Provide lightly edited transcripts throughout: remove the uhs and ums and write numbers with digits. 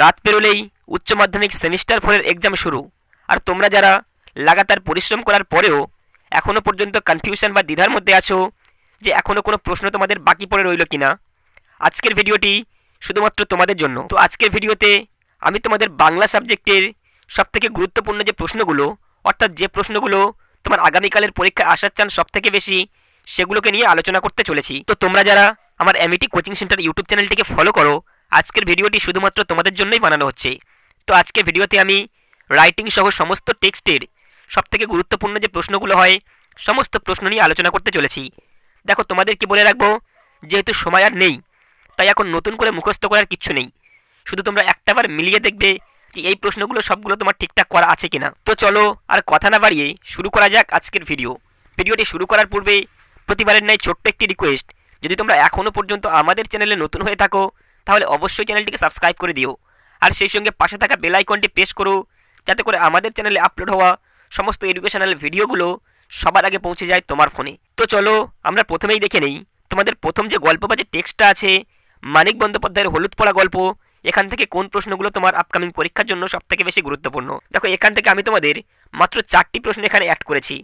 রাত পেরোলেই উচ্চ মাধ্যমিক সেমিস্টার 4 এর এক্সাম শুরু। আর তোমরা যারা লাগাতার পরিশ্রম করার পরেও এখনও পর্যন্ত কনফিউশন বা দ্বিধার মধ্যে আছো যে এখনও কোনো প্রশ্ন তোমাদের বাকি পড়ে রইল কিনা, আজকের ভিডিওটি শুধুমাত্র তোমাদের জন্য। তো আজকের ভিডিওতে আমি তোমাদের বাংলা সাবজেক্টের সবথেকে গুরুত্বপূর্ণ যে প্রশ্নগুলো, অর্থাৎ যে প্রশ্নগুলো তোমার আগামীকালের পরীক্ষায় আসার চান্স সবথেকে বেশি, সেগুলোকে নিয়ে আলোচনা করতে চলেছি। তো তোমরা যারা আমার এমইটি কোচিং সেন্টার ইউটিউব চ্যানেলটিকে ফলো করো, আজকের ভিডিওটি শুধুমাত্র তোমাদের জন্যই বানানো হচ্ছে। তো আজকের ভিডিওতে আমি রাইটিং সহ সমস্ত টেক্সটের সবথেকে গুরুত্বপূর্ণ যে প্রশ্নগুলো হয়, সমস্ত প্রশ্ন নিয়ে আলোচনা করতে চলেছি। দেখো, তোমাদেরকে বলে রাখবো, যেহেতু সময় আর নেই, তাই এখন নতুন করে মুখস্থ করার কিচ্ছু নেই। শুধু তোমরা একটাবার মিলিয়ে দেখবে যে এই প্রশ্নগুলো সবগুলো তোমার ঠিকঠাক করা আছে কিনা। তো চলো আর কথা না বাড়িয়ে শুরু করা যাক আজকের ভিডিওটি শুরু করার পূর্বে প্রতিবারের ন্যায় ছোট্ট একটি রিকোয়েস্ট, যদি তোমরা এখনও পর্যন্ত আমাদের চ্যানেলে নতুন হয়ে থাকো তাহলে অবশ্যই চ্যানেলটিকে সাবস্ক্রাইব করে দিও, আর সেই সঙ্গে পাশে থাকা বেল আইকনটি প্রেস করো, যাতে করে আমাদের চ্যানেলে আপলোড হওয়া সমস্ত এডুকেশনাল ভিডিওগুলো সবার আগে পৌঁছে যায় তোমার ফোনে। তো চলো আমরা প্রথমেই দেখে নেই তোমাদের প্রথম যে গল্প বা যে টেক্সটটা আছে, মানিক বন্দ্যোপাধ্যায়ের হলুদ পড়া গল্প, এখান থেকে কোন প্রশ্নগুলো তোমার আপকামিং পরীক্ষার জন্য সবথেকে বেশি গুরুত্বপূর্ণ। দেখো, এখান থেকে আমি তোমাদের মাত্র 4টি প্রশ্ন এখানে অ্যাড করেছি।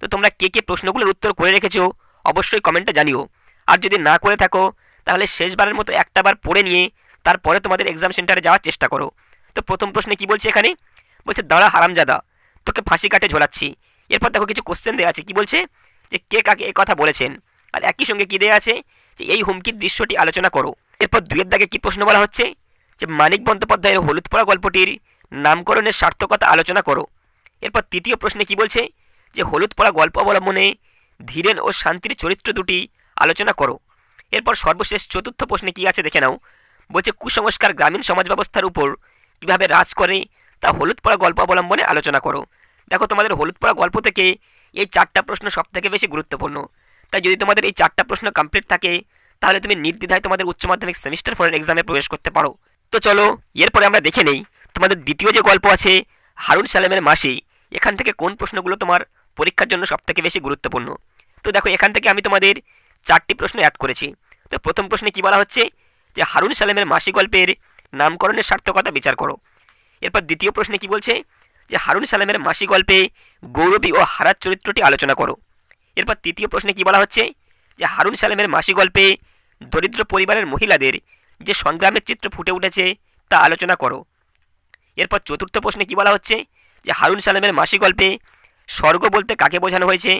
তো তোমরা কে কে প্রশ্নগুলোর উত্তর করে রেখেছো অবশ্যই কমেন্টে জানিও, আর যদি না করে থাকো তাহলে শেষবারের মতো একটাবার পড়ে নিয়ে তারপরে তোমাদের এক্সাম সেন্টারে যাওয়ার চেষ্টা করো। তো প্রথম প্রশ্নে কি বলছে এখানে, বলছে দাঁড়া হারামজাদা, তোকে ফাঁসি কাটে ঝোলাচ্ছি। এরপর দেখো কিছু কোশ্চেন দেওয়া আছে, কি বলছে যে কে কাকে এ কথা বলেছেন, আর একই সঙ্গে কি দেওয়া আছে যে এই হুমকির দৃশ্যটি আলোচনা করো। এরপর 2-এর দাগে কি প্রশ্ন বলা হচ্ছে যে মানিক বন্দ্যোপাধ্যায়ের হলুদ পড়া গল্পটির নামকরণের সার্থকতা আলোচনা করো। এরপর 3য় প্রশ্নে কি বলছে যে হলুদ পড়া গল্প অবলম্বনে ধীরেন ও শান্তির চরিত্র দুটি আলোচনা করো। এরপর সর্বশেষ 4র্থ প্রশ্নে কি আছে দেখে নাও, বলছে কুসংস্কার গ্রামীণ সমাজ ব্যবস্থার উপর কীভাবে রাজ করে তা হলুদ পড়া গল্প অবলম্বনে আলোচনা করো। দেখো, তোমাদের হলুদ পড়া গল্প থেকে এই 4টা প্রশ্ন সবথেকে বেশি গুরুত্বপূর্ণ। তাই যদি তোমাদের এই 4টা প্রশ্ন কমপ্লিট থাকে তাহলে তুমি নির্দ্বিধায় তোমাদের উচ্চ মাধ্যমিক সেমিস্টার 4 এক্সামে প্রবেশ করতে পারো। তো চলো এরপরে আমরা দেখে নেই তোমাদের দ্বিতীয় যে গল্প আছে, হারুন সালেমের মাসি, এখান থেকে কোন প্রশ্নগুলো তোমার পরীক্ষার জন্য সবথেকে বেশি গুরুত্বপূর্ণ। তো দেখো, এখান থেকে আমি তোমাদের 4টি প্রশ্ন অ্যাড করেছি। তো প্রথম প্রশ্নে কি বলা হচ্ছে যে হারুন সালেমের মাসি গল্পের নামকরণের সার্থকতা বিচার করো। এরপর দ্বিতীয় প্রশ্নে কি বলছে যে হারুন সালেমের মাসি গল্পে গৌরবী ও হারার চরিত্রটি আলোচনা করো। এরপর তৃতীয় প্রশ্নে কি বলা হচ্ছে যে হারুন সালেমের মাসি গল্পে দরিদ্র পরিবারের মহিলাদের যে সংগ্রামের চিত্র ফুটে উঠেছে তা আলোচনা করো। এরপর চতুর্থ প্রশ্নে কি বলা হচ্ছে যে হারুন সালেমের মাসি গল্পে স্বর্গ বলতে কাকে বোঝানো হয়েছে,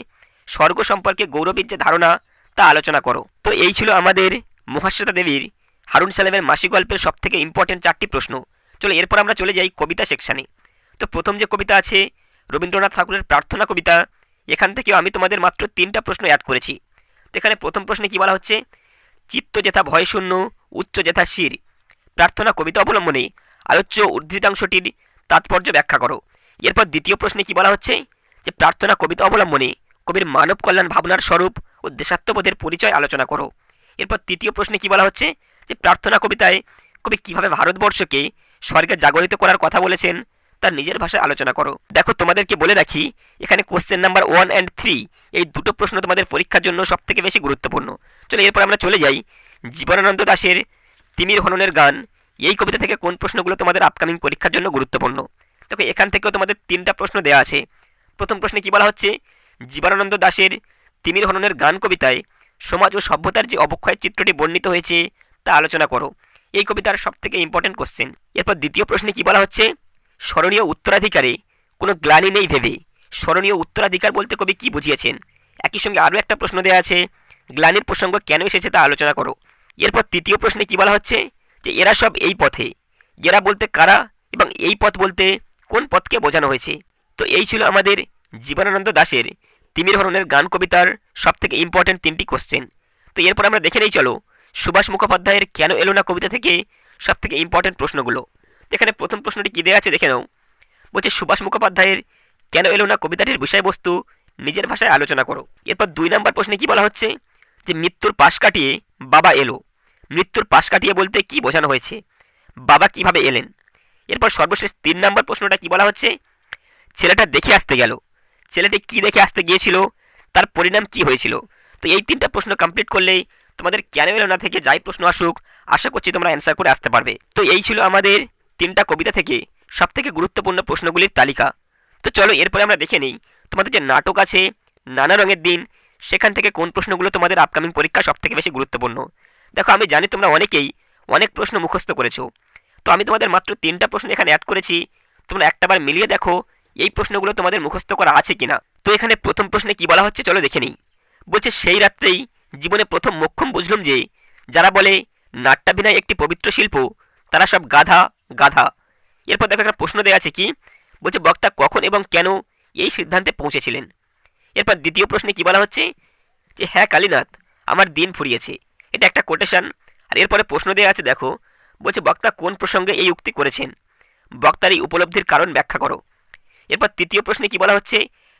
স্বর্গ সম্পর্কে গৌরবীর যে ধারণা তা আলোচনা করো। তো এই ছিল আমাদের মহাশ্বেতা দেবীর হারুন সালেমের মাসি গল্পের সবথেকে ইম্পর্টেন্ট 4টি প্রশ্ন। চলো এরপর আমরা চলে যাই কবিতা সেকশানে। তো প্রথম যে কবিতা আছে রবীন্দ্রনাথ ঠাকুরের প্রার্থনা কবিতা, এখান থেকেও আমি তোমাদের মাত্র 3টা প্রশ্ন অ্যাড করেছি। তো এখানে প্রথম প্রশ্নে কি বলা হচ্ছে, চিত্ত যেথা ভয়শূন্য উচ্চ যেথা শির, প্রার্থনা কবিতা অবলম্বনে আলোচ্য উদ্ধৃতাংশটির তাৎপর্য ব্যাখ্যা করো। এরপর দ্বিতীয় প্রশ্নে কি বলা হচ্ছে যে প্রার্থনা কবিতা অবলম্বনে কবির মানব কল্যাণ ভাবনার স্বরূপ ও দেশাত্মবোধের পরিচয় আলোচনা করো। এরপর তৃতীয় প্রশ্নে কি বলা হচ্ছে যে প্রার্থনা কবিতায় কবি কীভাবে ভারতবর্ষকে স্বর্গে জাগরিত করার কথা বলেছেন তার নিজের ভাষায় আলোচনা করো। দেখো, তোমাদেরকে বলে রাখি, এখানে কোশ্চেন নাম্বার 1 and 3 এই দুটো প্রশ্ন তোমাদের পরীক্ষার জন্য সবথেকে বেশি গুরুত্বপূর্ণ। চলো এরপর আমরা চলে যাই জীবনানন্দ দাশের তিমির হননের গান, এই কবিতা থেকে কোন প্রশ্নগুলো তোমাদের আপকামিং পরীক্ষার জন্য গুরুত্বপূর্ণ। দেখো, এখান থেকেও তোমাদের 3টা প্রশ্ন দেওয়া আছে। প্রথম প্রশ্নে কি বলা হচ্ছে জীবনানন্দ দাশের তিমির হননের গান কবিতায় সমাজ ও সভ্যতার যে অবক্ষয়ের চিত্রটি বর্ণিত হয়েছে তা আলোচনা করো। এই কবিতার সবথেকে ইম্পর্টেন্ট কোশ্চেন। এরপর দ্বিতীয় প্রশ্নে কি বলা হচ্ছে স্মরণীয় উত্তরাধিকারে কোনো গ্লানি নেই ভেবে, স্মরণীয় উত্তরাধিকার বলতে কবি কি বুঝিয়েছেন। একই সঙ্গে আরও একটা প্রশ্ন দেওয়া আছে, গ্লানির প্রসঙ্গ কেন এসেছে তা আলোচনা করো। এরপর তৃতীয় প্রশ্নে কি বলা হচ্ছে যে এরা সব এই পথে, এরা বলতে কারা এবং এই পথ বলতে কোন পথকে বোঝানো হয়েছে। তো এই ছিল আমাদের জীবনানন্দ দাশের তিমির হননের গান কবিতার সবথেকে ইম্পর্টেন্ট 3টি কোশ্চেন। তো এরপর আমরা দেখে নেই চলো সুভাষ মুখোপাধ্যায়ের কেন এলো না কবিতা থেকে সবথেকে ইম্পর্টেন্ট প্রশ্নগুলো। এখানে প্রথম প্রশ্নটি কী দেওয়া আছে দেখে নাও, বলছে সুভাষ মুখোপাধ্যায়ের কেন এলো না কবিতাটির বিষয়বস্তু নিজের ভাষায় আলোচনা করো। এরপর 2 নম্বর প্রশ্নে কি বলা হচ্ছে যে মৃত্যুর পাশ কাটিয়ে বাবা এলো, মৃত্যুর পাশ কাটিয়ে বলতে কি বোঝানো হয়েছে, বাবা কিভাবে এলেন। এরপর সর্বশেষ 3 নম্বর প্রশ্নটা কি বলা হচ্ছে ছেলেটা দেখে আসতে গেল, ছেলেটি কি দেখে আসতে গিয়েছিল, তার পরিণাম কি হয়েছিল। তো এই 3টা প্রশ্ন কমপ্লিট করলেই তোমাদের কেন এলো না থেকে যাই প্রশ্ন আসুক আশা করছি তোমরা অ্যান্সার করে আসতে পারবে। তো এই ছিল আমাদের 3টা কবিতা থেকে সবথেকে গুরুত্বপূর্ণ প্রশ্নগুলির তালিকা। তো চলো এরপরে আমরা দেখে নেই তোমাদের যে নাটক আছে নানা রঙের দিন, সেখান থেকে কোন প্রশ্নগুলো তোমাদের আপকামিং পরীক্ষা সবথেকে বেশি গুরুত্বপূর্ণ। দেখো আমি জানি তোমরা অনেকেই অনেক প্রশ্ন মুখস্থ করেছো, তো আমি তোমাদের মাত্র 3টা প্রশ্ন এখানে অ্যাড করেছি। তোমরা একটাবার মিলিয়ে দেখো এই প্রশ্নগুলো তোমাদের মুখস্থ করা আছে কিনা। তো এখানে প্রথম প্রশ্নে কি বলা হচ্ছে চলো দেখে নেই। বলছে সেই রাত্রেই জীবনে প্রথম মোক্ষম বুঝলুম যে যারা বলে নাট্যাভিনয় একটি পবিত্র শিল্প তারা সব গাধা গাধা। এরপর দেখো একটা প্রশ্ন দেওয়া আছে কি, বলছে বক্তা কখন এবং কেন এই সিদ্ধান্তে পৌঁছেছিলেন। এরপর দ্বিতীয় প্রশ্নে কি বলা হচ্ছে যে হ্যাঁ কালীনাথ আমার দিন ফুরিয়েছে, এটা একটা কোটেশন। আর এরপরে প্রশ্ন দেওয়া আছে দেখো, বলছে বক্তা কোন প্রসঙ্গে এই উক্তি করেছেন, বক্তার এই উপলব্ধির কারণ ব্যাখ্যা করো। এরপর তৃতীয় প্রশ্নে কি বলা হচ্ছে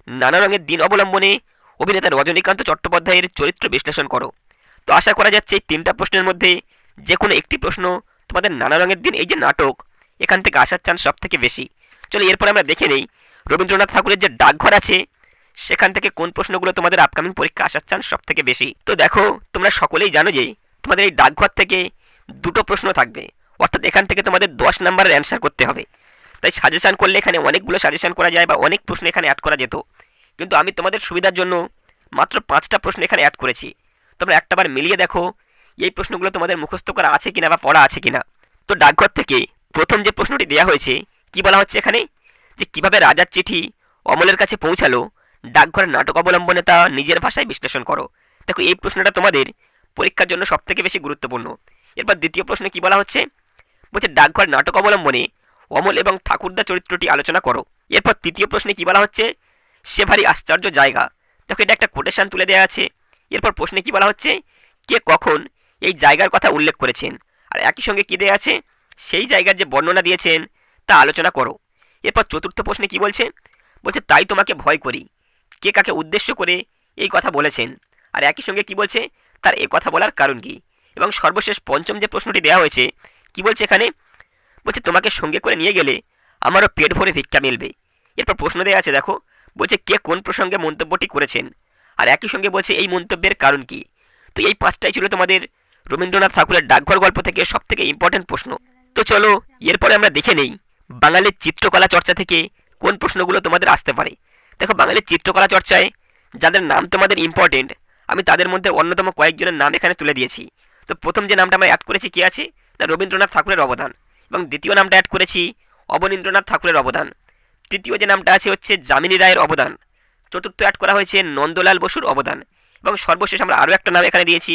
নানা রঙের দিন অবলম্বনে অভিনেতা রজনীকান্ত চট্টোপাধ্যায়ের চরিত্র বিশ্লেষণ করো। তো আশা করা যাচ্ছে এই 3টা প্রশ্নের মধ্যে যে কোনো একটি প্রশ্ন তোমাদের নানা রঙের দিন এই যে নাটক এখান থেকে আসার চান্স সব থেকে বেশি। চলো এরপরে আমরা দেখে নেই রবীন্দ্রনাথ ঠাকুরের যে ডাকঘর আছে সেখান থেকে কোন প্রশ্নগুলো তোমাদের আপকামিং পরীক্ষা আসার চান্স সব থেকে বেশি। তো দেখো তোমরা সকলেই জানো যে তোমাদের এই ডাকঘর থেকে দুটো প্রশ্ন থাকবে, অর্থাৎ এখান থেকে তোমাদের 10 নম্বরের অ্যান্সার করতে হবে। তাই সাজেশন করলে এখানে অনেকগুলো সাজেশন করা যায় বা অনেক প্রশ্ন এখানে অ্যাড করা যেত, কিন্তু আমি তোমাদের সুবিধার জন্য মাত্র 5টা প্রশ্ন এখানে অ্যাড করেছি। তোমরা একটাবার মিলিয়ে দেখো এই প্রশ্নগুলো তোমাদের মুখস্থ করা আছে কিনা বা পড়া আছে কিনা। তো ডাকঘর থেকে প্রথম যে প্রশ্নটি দেওয়া হয়েছে কি বলা হচ্ছে এখানে, যে কিভাবে রাজার চিঠি অমলের কাছে পৌঁছালো, ডাকঘরের নাটক অবলম্বনে তা নিজের ভাষায় বিশ্লেষণ করো। দেখো এই প্রশ্নটা তোমাদের পরীক্ষার জন্য সব থেকে বেশি গুরুত্বপূর্ণ। এরপর দ্বিতীয় প্রশ্নে কি বলা হচ্ছে, বলছে ডাকঘর নাটক অবলম্বনে অমল এবং ঠাকুরদা চরিত্রটি আলোচনা করো। এরপর তৃতীয় প্রশ্নে কি বলা হচ্ছে, সে ভারী আশ্চর্য জায়গা। দেখো এটা একটা কোটেশন তুলে দেওয়া আছে। এরপর প্রশ্নে কি বলা হচ্ছে, কে কখন এই জায়গার কথা উল্লেখ করেছেন, আর একই সঙ্গে কি দেওয়া আছে, সেই জায়গার যে বর্ণনা দিয়েছেন তা আলোচনা করো। এরপর চতুর্থ প্রশ্নে কি বলছে, বলছে তাই তোমাকে ভয় করি, কে কাকে উদ্দেশ্য করে এই কথা বলেছেন, আর একই সঙ্গে কি বলছে তার এই কথা বলার কারণ কি। এবং সর্বশেষ পঞ্চম যে প্রশ্নটি দেওয়া হয়েছে কি বলছে এখানে, বলছে তোমাকে সঙ্গে করে নিয়ে গেলে আমারও পেট ভরে ভিক্ষা মিলবে। এরপর প্রশ্ন দেওয়া আছে দেখো, বলছে কে কোন প্রসঙ্গে মন্তব্যটি করেছেন, আর একই সঙ্গে বলছে এই মন্তব্যের কারণ কি। তো এই 5টাই ছিল তোমাদের রবীন্দ্রনাথ ঠাকুরের ডাকঘর গল্প থেকে সব থেকে ইম্পর্টেন্ট প্রশ্ন। তো চলো এরপরে আমরা দেখে নেই বাঙালির চিত্রকলা চর্চা থেকে কোন প্রশ্নগুলো তোমাদের আসতে পারে। দেখো বাঙালির চিত্রকলা চর্চায় যাদের নাম তোমাদের ইম্পর্টেন্ট আমি তাদের মধ্যে অন্যতম কয়েকজনের নাম এখানে তুলে দিয়েছি। তো প্রথম যে নামটা আমরা অ্যাড করেছি কে আছে না রবীন্দ্রনাথ ঠাকুরের অবদান, এবং দ্বিতীয় নামটা অ্যাড করেছি অবনীন্দ্রনাথ ঠাকুরের অবদান। তৃতীয় যে নামটা আছে হচ্ছে যামিনী রায়ের অবদান। চতুর্থ অ্যাড করা হয়েছে নন্দলাল বসুর অবদান, এবং সর্বশেষ আমরা আরও একটা নাম এখানে দিয়েছি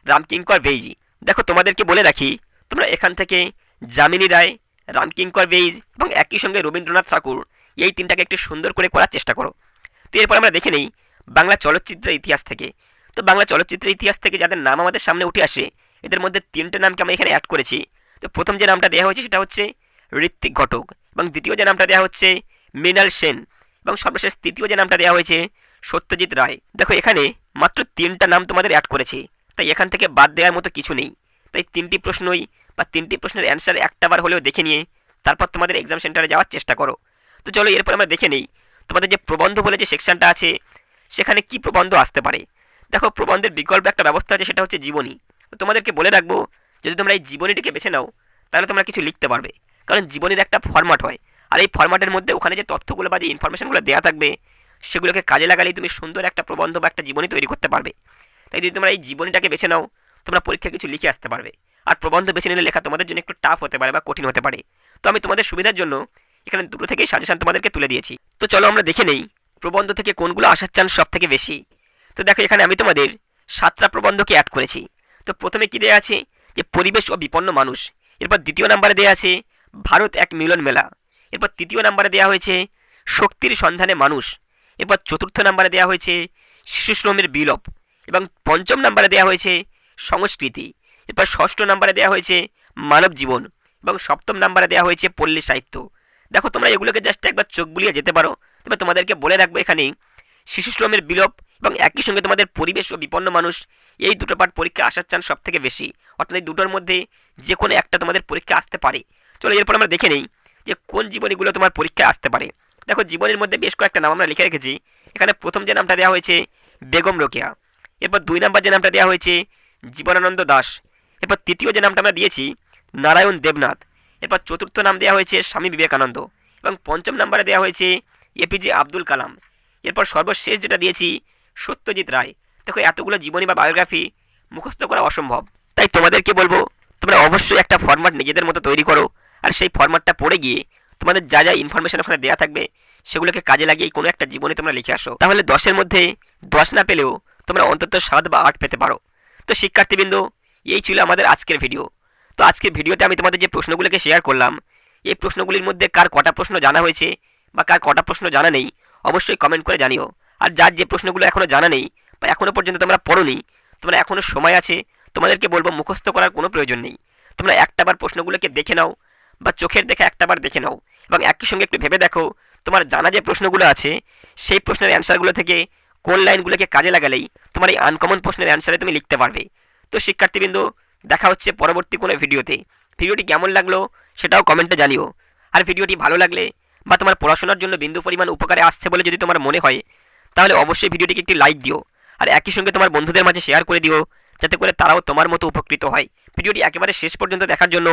রামকিঙ্কর বেইজি। দেখো তোমাদেরকে বলে রাখি তোমরা এখান থেকে যামিনী রায়, রামকিঙ্কর বেইজ এবং একই সঙ্গে রবীন্দ্রনাথ ঠাকুর এই 3টাকে একটু সুন্দর করে করার চেষ্টা করো। তো এরপর আমরা দেখে নেই বাংলা চলচ্চিত্রের ইতিহাস থেকে। তো বাংলা চলচ্চিত্রের ইতিহাস থেকে যাদের নাম আমাদের সামনে উঠে আসে এদের মধ্যে 3টে নামকে আমরা এখানে অ্যাড করেছি। তো প্রথম যে নামটা দেওয়া হয়েছে সেটা হচ্ছে ঋত্বিক ঘটক, এবং দ্বিতীয় যে নামটা দেওয়া হচ্ছে মৃণাল সেন, এবং সর্বশেষ তৃতীয় যে নামটা দেওয়া হয়েছে সত্যজিৎ রায়। দেখো এখানে মাত্র 3টা নাম তোমাদের অ্যাড করেছি, তাই এখান থেকে বাদ দেওয়ার মতো কিছু নেই। তাই 3টি প্রশ্নই বা 3টি প্রশ্নের অ্যান্সার একটাবার হলেও দেখে নিয়ে তারপর তোমাদের এক্সাম সেন্টারে যাওয়ার চেষ্টা করো। তো চলো এরপর আমরা দেখে নেই তোমাদের যে প্রবন্ধ বলে যে সেকশনটা আছে সেখানে কি প্রবন্ধ আসতে পারে। দেখো প্রবন্ধের বিকল্প একটা ব্যবস্থা আছে, সেটা হচ্ছে জীবনী। তো তোমাদেরকে বলে রাখবো যদি তোমরা এই জীবনীটিকে বেছে নাও তাহলে তোমরা কিছু লিখতে পারবে, কারণ জীবনীর একটা ফরম্যাট হয়, আর এই ফরম্যাটের মধ্যে ওখানে যে তথ্যগুলো বা যে ইনফরমেশনগুলো দেওয়া থাকবে সেগুলোকে কাজে লাগালেই তুমি সুন্দর একটা প্রবন্ধ বা একটা জীবনী তৈরি করতে পারবে। তাই যদি তোমরা এই জীবনীটাকে বেছে নাও তোমরা পরীক্ষায় কিছু লিখে আসতে পারবে। আর প্রবন্ধ বেছে নিলে লেখা তোমাদের জন্য একটু টাফ হতে পারে বা কঠিন হতে পারে। তো আমি তোমাদের সুবিধার জন্য এখানে দুটো থেকেই সাজেশন তোমাদেরকে তুলে দিয়েছি। তো চলো আমরা দেখে নেই প্রবন্ধ থেকে কোনগুলো আসার চান্স সব থেকে বেশি। তো দেখো এখানে আমি তোমাদের 7টা প্রবন্ধকে অ্যাড করেছি। তো প্রথমে কি দেওয়া আছে যে পরিবেশ ও বিপন্ন মানুষ, এরপর দ্বিতীয় নাম্বারে দেওয়া আছে ভারত এক মিলন মেলা, এরপর তৃতীয় নাম্বারে দেওয়া হয়েছে শক্তির সন্ধানে মানুষ, এরপর চতুর্থ নাম্বারে দেওয়া হয়েছে শিশুশ্রমের বিলোপ, এবং পঞ্চম নাম্বারে দেওয়া হয়েছে সংস্কৃতি, এরপর ষষ্ঠ নাম্বারে দেওয়া হয়েছে মানব জীবন, এবং সপ্তম নাম্বারে দেওয়া হয়েছে পল্লী সাহিত্য। দেখো তোমরা এগুলোকে জাস্ট একবার চোখ বুলিয়ে যেতে পারো। তবে তোমাদেরকে বলে রাখবো এখানে শিশুশ্রমের বিলোপ এবং একই সঙ্গে তোমাদের পরিবেশ ও বিপন্ন মানুষ এই দুটো পার্ট পরীক্ষা আসার চান্স সব থেকে বেশি, অর্থাৎ এই দুটোর মধ্যে যে কোনো একটা তোমাদের পরীক্ষা আসতে পারে। চলো এরপর আমরা দেখে নেই যে কোন জীবনীগুলো তোমার পরীক্ষায় আসতে পারে। দেখো জীবনের মধ্যে বেশ কয়েকটা নাম আমরা লিখে রেখেছি। এখানে প্রথম যে নামটা দেওয়া হয়েছে বেগম রোকেয়া, এরপর 2 নাম্বার যে নামটা দেওয়া হয়েছে জীবনানন্দ দাশ, এরপর তৃতীয় যে নামটা আমরা দিয়েছি নারায়ণ দেবনাথ, এরপর চতুর্থ নাম দেওয়া হয়েছে স্বামী বিবেকানন্দ এবং পঞ্চম নাম্বারে দেওয়া হয়েছে এপিজে আব্দুল কালাম। এরপর সর্বশেষ যেটা দিয়েছি সত্যজিৎ রায়। দেখো এতগুলো জীবনী বা বায়োগ্রাফি মুখস্থ করা অসম্ভব, তাই তোমাদেরকে বলবো তোমরা অবশ্যই একটা ফরম্যাট নিজেদের মতো তৈরি করো, আর সেই ফরম্যাটটা পড়ে গিয়ে তোমাদের যা যা ইনফরমেশন ওখানে দেওয়া থাকবে সেগুলোকে কাজে লাগিয়ে কোনো একটা জীবনে তোমরা লিখে আসো। তাহলে 10-এর মধ্যে 10 না পেলেও তোমরা অন্তত 7 বা 8 পেতে পারো। তো শিক্ষার্থীবৃন্দ, এই ছিল আমাদের আজকের ভিডিও। তো আজকের ভিডিওতে আমি তোমাদের যে প্রশ্নগুলোকে শেয়ার করলাম, এই প্রশ্নগুলির মধ্যে কার কটা প্রশ্ন জানা হয়েছে বা কার কটা প্রশ্ন জানা নেই অবশ্যই কমেন্ট করে জানিও। আর যার যে প্রশ্নগুলো এখনও জানা নেই বা এখনও পর্যন্ত তোমরা পড়োনি, তোমরা এখনও সময় আছে, তোমাদেরকে বলবো মুখস্থ করার কোনো প্রয়োজন নেই। তোমরা একটাবার প্রশ্নগুলোকে দেখে নাও বা চোখের দেখে একটাবার দেখে নাও এবং একই সঙ্গে একটু ভেবে দেখো তোমার জানা যে প্রশ্নগুলো আছে সেই প্রশ্নের অ্যান্সারগুলো থেকে কোন লাইনগুলোকে কাজে লাগালেই তোমার এই আনকমন প্রশ্নের অ্যান্সারে তুমি লিখতে পারবে। তো শিক্ষার্থীবৃন্দ, দেখা হচ্ছে পরবর্তী কোনো ভিডিওতে। ভিডিওটি কেমন লাগলো সেটাও কমেন্টে জানিও। আর ভিডিওটি ভালো লাগলে বা তোমার পড়াশোনার জন্য বিন্দু পরিমাণ উপকারে আসছে বলে যদি তোমার মনে হয়, তাহলে অবশ্যই ভিডিওটিকে একটি লাইক দিও আর একই সঙ্গে তোমার বন্ধুদের মাঝে শেয়ার করে দিও, যাতে করে তারাও তোমার মতো উপকৃত হয়। ভিডিওটি একেবারে শেষ পর্যন্ত দেখার জন্য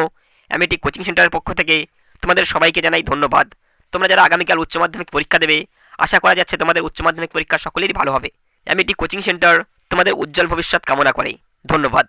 এমএটি কোচিং সেন্টারের পক্ষ থেকে তোমাদের সবাইকে জানাই ধন্যবাদ। তোমরা যারা আগামীকাল উচ্চ মাধ্যমিক পরীক্ষা দেবে, আশা করা যাচ্ছে তোমাদের উচ্চ মাধ্যমিক পরীক্ষা সকলেরই ভালো হবে। এমএটি কোচিং সেন্টার তোমাদের উজ্জ্বল ভবিষ্যৎ কামনা করে। ধন্যবাদ।